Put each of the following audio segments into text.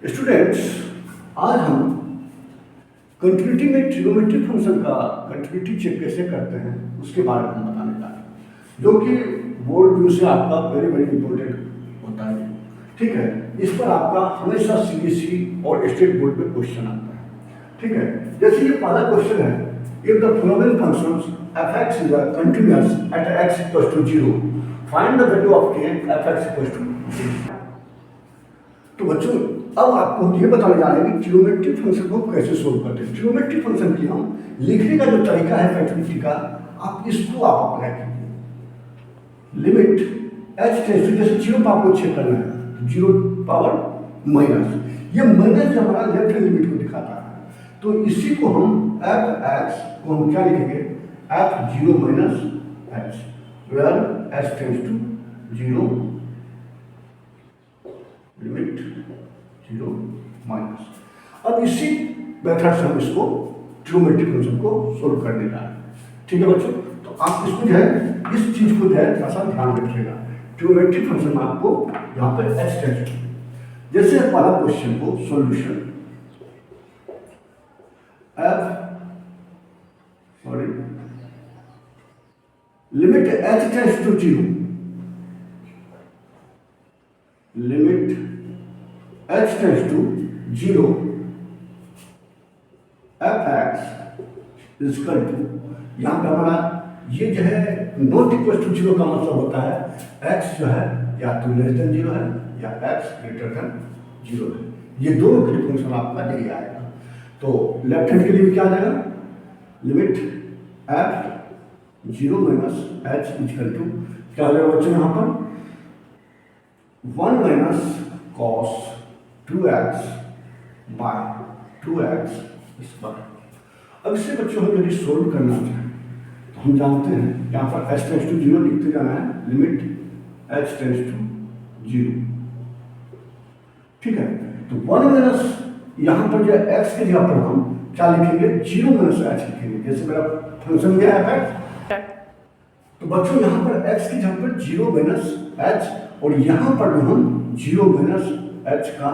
Students, आज हम continuity में ट्रिग्नोमेट्रिक फंक्शन का कंटिन्यूटी चेक कैसे करते हैं उसके बारे में हम बताने जा रहे हैं, जो कि बोर्ड व्यू से आपका वेरी वेरी इंपॉर्टेंट होता है। ठीक है, इस पर आपका हमेशा सीबीएसई और स्टेट बोर्ड में क्वेश्चन आता है। ठीक है, जैसे ये पहला क्वेश्चन है, if the following functions f(x) is continuous at x equals to 0, find the value of k f(x) equals to 0। तो बच्चों, अब आपको ये बताने जा रहे हैं कि ट्रिग्नोमेट्रिक फंक्शन को कैसे सोल्व करते हैं। ट्रिग्नोमेट्रिक फंक्शन की हम लिखने का जो तरीका है कंटिन्यूटी का, आप इसको आप अप्लाई कीजिए। लिमिट h टेंड्स टू, जैसे 0 पर आपको चेक करना है, 0 पावर माइनस, ये माइनस जो हमारा लेफ्ट हैंड लिमिट को दिखाता है, तो इसी को हम f(x) को हम क्या लिखेंगे, f(0 minus h), where h tends to 0, limit 0 minus. अब इसी मेथड से हम इसको ट्रिग्नोमेट्रिक फंक्शन को सोल्व करने जा रहे हैं। ठीक है बच्चों, तो आप इसको जो है इस चीज को जो है थोड़ा सा ध्यान रखिएगा। ट्रिग्नोमेट्रिक फंक्शन में आपको यहाँ पर h टेंड्स टू, जैसे पहला क्वेश्चन को solution limit h tends to 0, limit h tends to 0 f(x) is equal to, यहाँ पे हमारा ये जो है नॉट इक्वल टू 0 का मतलब होता है x जो है या तो लेस देन 0 है या x ग्रेटर देन 0 है। ये दोनों के लिए फंक्शन आपका यही आएगा। तो लेफ्ट हैंड के लिए क्या आ जाएगा, limit f(0 minus h) is equal to क्या हो जाएगा बच्चों, यहाँ पर 1 minus cos 2x bye 2x square. अब इसे बच्चों हम यदि सोल्व करना चाहें तो हम जानते हैं यहाँ पर h टेंड्स टू 0 लिखते जाना है, लिमिट h टेंड्स टू 0। ठीक है, तो 1 माइनस यहाँ पर जो x के जगह पर हम क्या लिखेंगे, 0 माइनस h लिखेंगे। जैसे मेरा फंक्शन क्या है f(x), तो बच्चों यहाँ पर x की जगह पर 0 माइनस h, और यहाँ पर भी हम 0 माइनस h का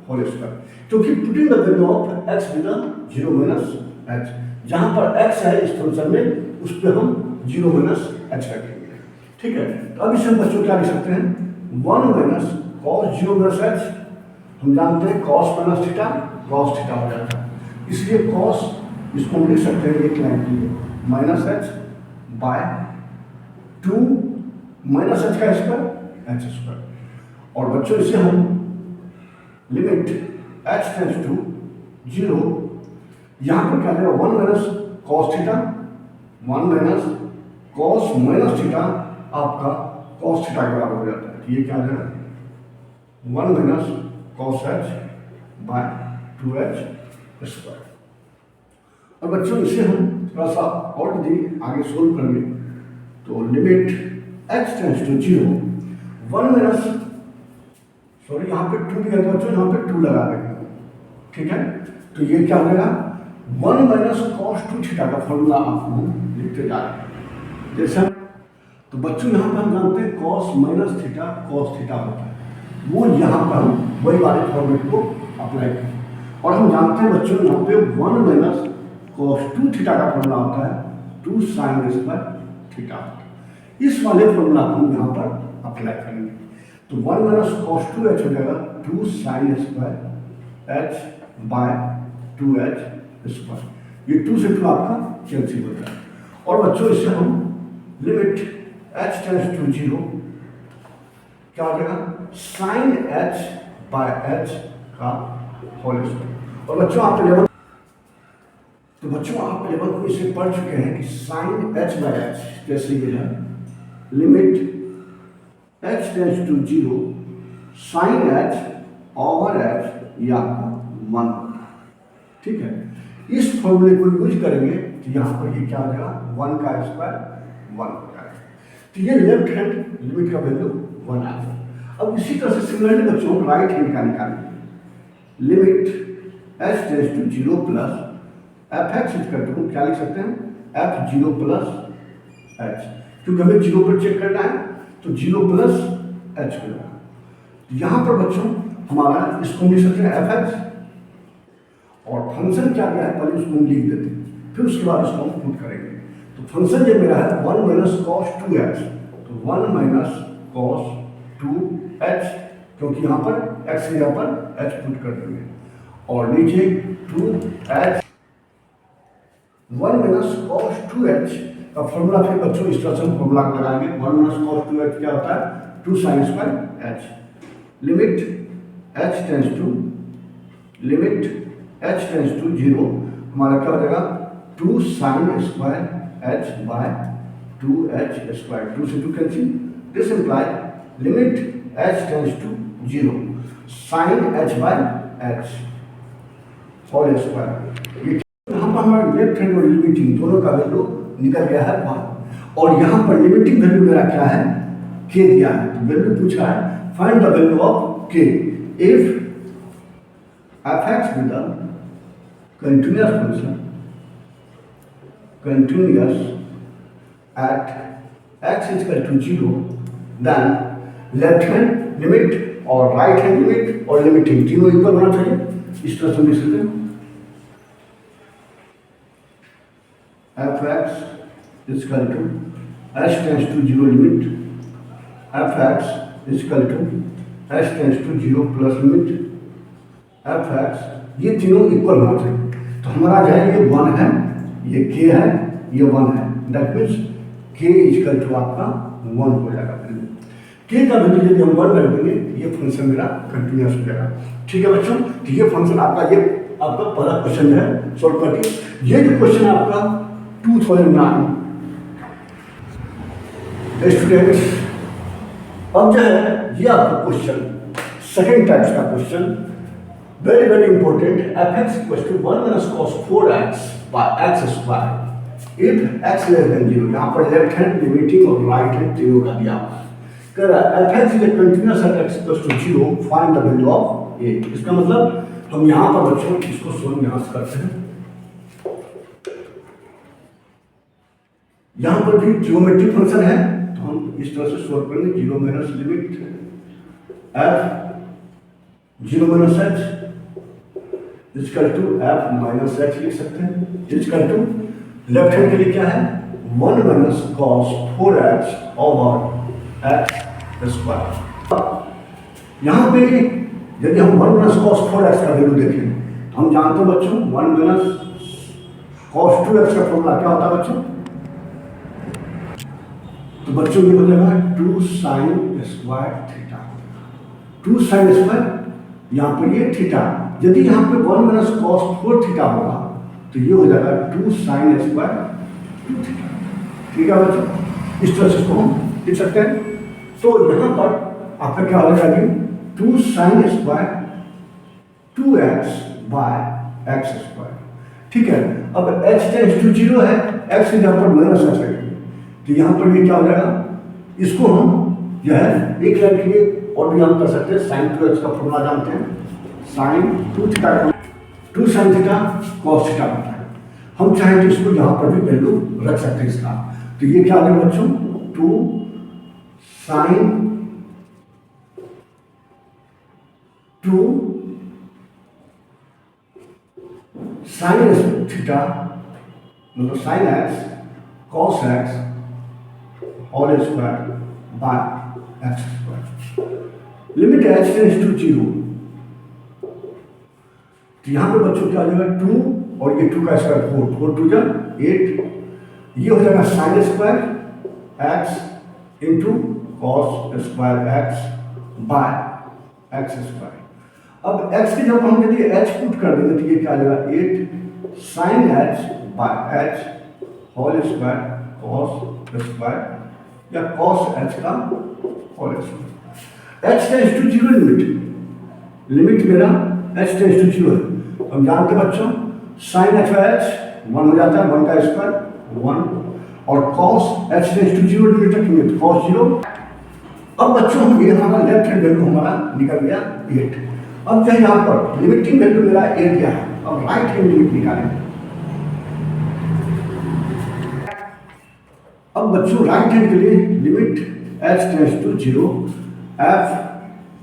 होल स्क्वायर, क्योंकि putting the value of x with 0 minus h, जहाँ पर x है इस फंक्शन में उस पर हम 0 माइनस h रखेंगे। ठीक है, तो अब इसे हम बच्चों क्या लिख सकते हैं, 1 माइनस cos 0 माइनस h, हम जानते हैं cos minus theta cos theta हो जाता है, इसलिए cos इसको हम लिख सकते हैं एक लाइन के लिए minus h by 2 minus h का स्क्वायर h स्क्वायर। और बच्चों इसे हम लिमिट h टेंड्स टू 0, यहाँ पर क्या देगा, 1 minus cos theta, 1 minus cos minus theta आपका cos थीटा के बराबर हो जाता है। तो ये क्या देगा, 1 minus cos h by 2h square. और बच्चों इसे हम थोड़ा सा और यदि आगे सोल्व करेंगे तो limit h tends to 0, 1 minus, sorry यहाँ पे 2 दिया था बच्चों, यहाँ पे 2 लगा देंगे। ठीक है, तो ये क्या हो जाएगा, 1 माइनस cos 2 थीटा का फॉर्मूला आपको लिखते जा रहे हैं। जैसे तो बच्चों यहाँ पर हम जानते हैं cos minus theta cos theta होता है, वो यहाँ पर हम वही वाले फॉर्मेट को अप्लाई करें। और हम जानते हैं बच्चों यहाँ पे 1 माइनस cos 2 थीटा का फॉर्मूला होता है 2 sin स्क्वायर थीटा। इस वाले फॉर्मूला को हम यहाँ पर अप्लाई करेंगे, तो 1 माइनस cos 2h हो जाएगा 2 sin square h by 2h square. ये 2 से 2 आपका कैंसिल हो जाएगा। और बच्चों इससे हम लिमिट h टेंड्स टू 0 क्या हो जाएगा, sin h बाय h का होल स्क्वायर। और बच्चों आप 11, तो बच्चों आप 11 को इसे पढ़ चुके हैं कि sin h बाय h, जैसे ये है limit h tends to 0 sin h over h, या 1। ठीक है, इस फॉर्मूले को यूज करेंगे तो यहाँ पर ये क्या हो जाएगा, 1 का स्क्वायर 1 हो जाएगा। तो ये लेफ्ट हैंड लिमिट का वैल्यू 1 आ गया। अब इसी तरह से सिमिलरली बच्चों राइट हैंड का निकालेंगे, limit h tends to 0 plus f(x) करके क्या लिख सकते हैं, f(0 प्लस h), क्योंकि हमें 0 पर चेक करना है तो 0 प्लस h हो जाएगा। यहाँ पर बच्चों हमारा, इसको लिख सकते हैं एफ एक्स, और फंक्शन क्या गया है पहले उसको हम लिख देते हैं, फिर उसके बाद इसको हम पुट करेंगे। तो फंक्शन जब मेरा है 1 माइनस कॉस 2x, तो 1 माइनस कॉस 2h, क्योंकि यहाँ पर x के यहाँ पर h पुट कर देंगे, और नीचे 2h, 1 माइनस कॉस 2h का फॉर्मूला फिर बच्चों इस तरह से हम फॉर्मूला लगाएंगे। 1 माइनस कॉस 2h क्या होता है, 2 sine square h, limit h tends to, limit h tends to 0, हमारा क्या हो जाएगा 2 sine square h by 2h square, 2 से 2 cancel, this imply limit h tends to 0 sine h by h whole square. ये यहाँ पर हमारा लेफ्ट हैंड और लिमिटिंग दोनों का वैल्यू निकल गया है 1, और यहाँ पर लिमिटिंग वैल्यू मेरा क्या है, k दिया है। तो वैल्यू पूछा है find the value of k if f(x) with a continuous function, continuous at x is equal to 0, then left hand limit और right hand limit और limiting तीनों इक्वल होना चाहिए। इस तरह से लिख सकते हैं f(x) is equal to h tends to 0 limit f(x) is equal to h tends to 0 plus limit f(x), ये तीनों इक्वल होना चाहिए। तो हमारा जो है ये 1 है, ये k है, ये 1 है, that means k equal to आपका 1 हो जाएगा। k का वैल्यू यदि हम 1 रख देंगे, ये फंक्शन मेरा कंटिन्यूअस हो जाएगा। ठीक है बच्चों, तो ये फंक्शन आपका, ये आपका पहला क्वेश्चन है सॉल्व करके। ये जो क्वेश्चन आपका 2009 स्टूडेंट्स, अब जो है ये आपका क्वेश्चन सेकेंड टाइप्स का question, very very important, f(x) equals to 1 minus cos 4x by x square if x less than 0। यहाँ पर लेफ्ट हैंड लिमिटिंग और राइट हैंड तीनों का दिया हुआ है। कह रहा है f(x) is a continuous at x equals to 0, find the value of a। इसका मतलब हम यहाँ पर बच्चों इसको सोल्व यहाँ से करते हैं। यहाँ पर भी ज्योमेट्रिक फंक्शन है, तो हम इस तरह से सोल्व करेंगे। 0 minus limit f 0 minus h equal to f minus h लिख सकते हैं, इक्वल टू लेफ्ट हैंड के लिए क्या है 1 minus cos 4x over x square. यहाँ पे यदि हम 1 माइनस कॉस 4x का वैल्यू देखें, तो हम जानते हैं बच्चों 1 माइनस कॉस 2x का फॉर्मूला क्या होता है बच्चों, तो बच्चों ये हो जाएगा 2 sine square theta, 2 sine square, यहाँ पर ये थीटा, यदि यहाँ पे 1 माइनस कॉस 4 थीटा होगा तो ये हो जाएगा 2 साइन स्क्वायर 2 थीटा। ठीक है बच्चों, इस तरह से इसको हम लिख सकते हैं। तो यहाँ पर आपका क्या हो जाएगा 2 sine square 2x by x square. ठीक है, अब h टेंस टू 0 है, x के यहाँ पर माइनस h रखेंगे, तो यहाँ पर ये क्या हो जाएगा, इसको हम जो है एक लाइन के लिए और भी हम कर सकते हैं। साइन 2x का फॉर्मूला जानते हैं, sine 2 theta 2 sine theta cos theta बनता है। हम चाहें तो इसको यहाँ पर भी वैल्यू रख सकते हैं इसका। तो ये क्या आ गया बच्चों 2 साइन 2 साइन थीटा मतलब sine x cos x whole square by x square. Limit h tends to 0, तो यहाँ पे बच्चों क्या हो जाएगा 2 और ये 2 का स्क्वायर 4, 4 2 जा 8, ये हो जाएगा sine square x into cos square x by x square. अब x के जब हम यदि h पुट कर देंगे तो ये क्या आ जाएगा 8 sine h by h whole square cos square या कॉस h का whole square. h tends to 0 limit, limit मेरा h टेंस टू 0 है। हम जानते बच्चों साइन h बाय h 1 हो जाता है, 1 का स्क्वायर 1, और cos h tends to 0 limit रखेंगे तो कॉस 0। अब बच्चों हम ये हमारा लेफ्ट हैंड वैल्यू हमारा निकल गया 8। अब चाहे यहाँ पर लिमिटिंग वैल्यू मेरा 8 क्या है, अब राइट हैंड लिमिट निकालें। अब बच्चों राइट हैंड के लिए limit h tends to 0 f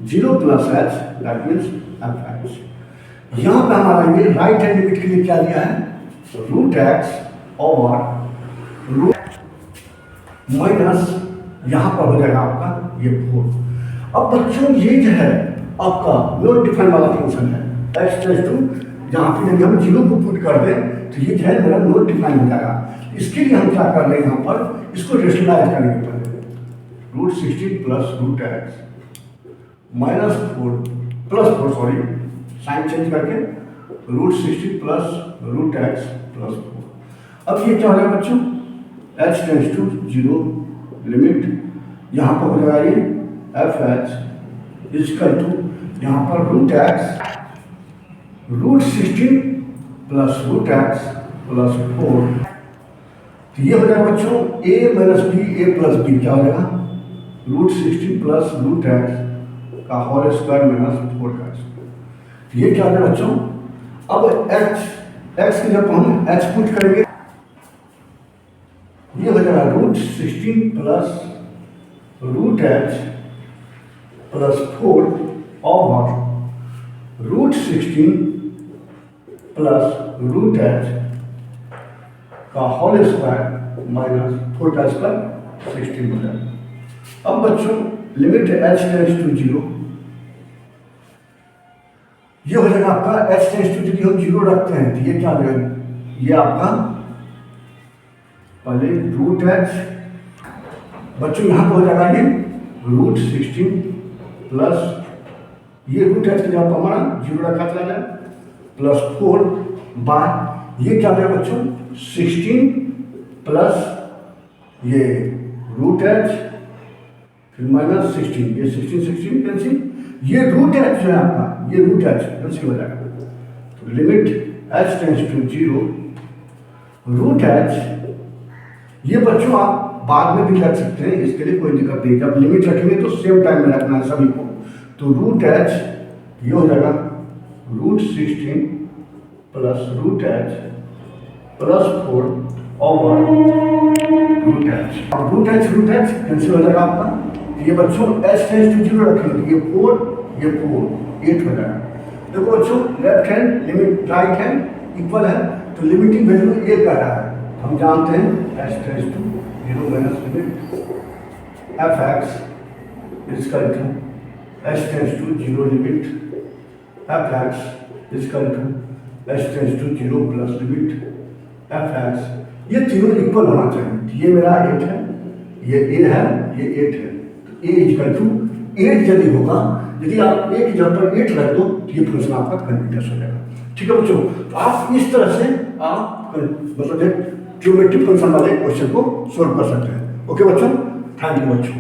0 plus H that means F X. यहाँ पे हमारा ये राइट हैंड लिमिट के लिए क्या दिया है, रूट एक्स और रूट माइनस यहाँ पर हो जाएगा आपका ये 4। अब बच्चों ये जो है आपका नॉट डिफाइन वाला फंक्शन है एक्स टेंस टू, जहाँ पे यदि हम 0 को पुट कर दें तो ये जो है मेरा नॉट डिफाइन हो जाएगा। इसके लिए हम क्या कर रहे हैं, यहाँ पर इसको रेशनलाइज करने के पहले root 16 plus root x minus 4 plus 4 sorry sign change करके root 16 plus root x plus 4। अब ये क्या हो जाएगा बच्चों, एच टेंस टू 0 लिमिट यहाँ पर हो जाएगा ये एफ एच इजकल टू यहाँ पर root X root 16 plus root x plus 4। तो ये हो जाएगा बच्चों a minus B A plus B क्या हो जाएगा रूट 16 प्लस रूट एक्स का होल स्क्वायर माइनस 4 का स्क्वायर। ये क्या हो जाएगा बच्चों, अब x की जब हम h पुट करेंगे ये हो जाएगा root 16 plus root h plus 4 और रूट 16 प्लस रूट h का होल स्क्वायर माइनस 4 का स्क्वायर 16 हो जाएगा। अब बच्चों लिमिट h टेंस टू 0 ये हो जाएगा आपका h टेंस टू, यदि हम 0 रखते हैं तो ये क्या हो जाएगा, ये आपका पहले रूट h बच्चों यहाँ पर हो जाएगा ये रूट 16 प्लस ये रूट h की जगह पर हमारा 0 रखा चला जाए प्लस 4 बाय ये क्या हो जाएगा बच्चों 16 प्लस ये रूट h फिर माइनस 16 ये 16 कैंसिल, ये रूट h जो है आपका ये रूट h कैंसिल हो जाएगा। तो limit h tends to 0 root h ये बच्चों आप बाद में भी रख सकते हैं, इसके लिए कोई दिक्कत नहीं। जब लिमिट रखेंगे तो सेम टाइम में रखना है सभी को। तो रूट h ये हो जाएगा root 16 plus root h plus 4 over root h। अब रूट h कैंसिल हो जाएगा आपका। ये बच्चों h टेंस टू 0 रखेंगे, ये 8 हो जाएगा। देखो बच्चों left hand limit right hand equal है तो लिमिटिंग वैल्यू 1 का रहा है। हम जानते हैं h tends to 0 minus limit F X is equal to h tends to 0 limit F X is equal to h tends to 0 plus limit F X. ये तीनों इक्वल होना चाहिए। ये मेरा 8 है, ये a है, ये 8 है। तो a इजकल टू 8 यदि होगा, यदि आप a की जगह पर 8 रख दो तो ये फंक्शन आपका कंटिन्यूअस हो जाएगा। ठीक है बच्चों, तो आप इस तरह से आप मतलब एक ज्योमेट्रिक फंक्शन वाले क्वेश्चन को सोल्व कर सकते हैं। ओके बच्चों, थैंक यू बच्चों।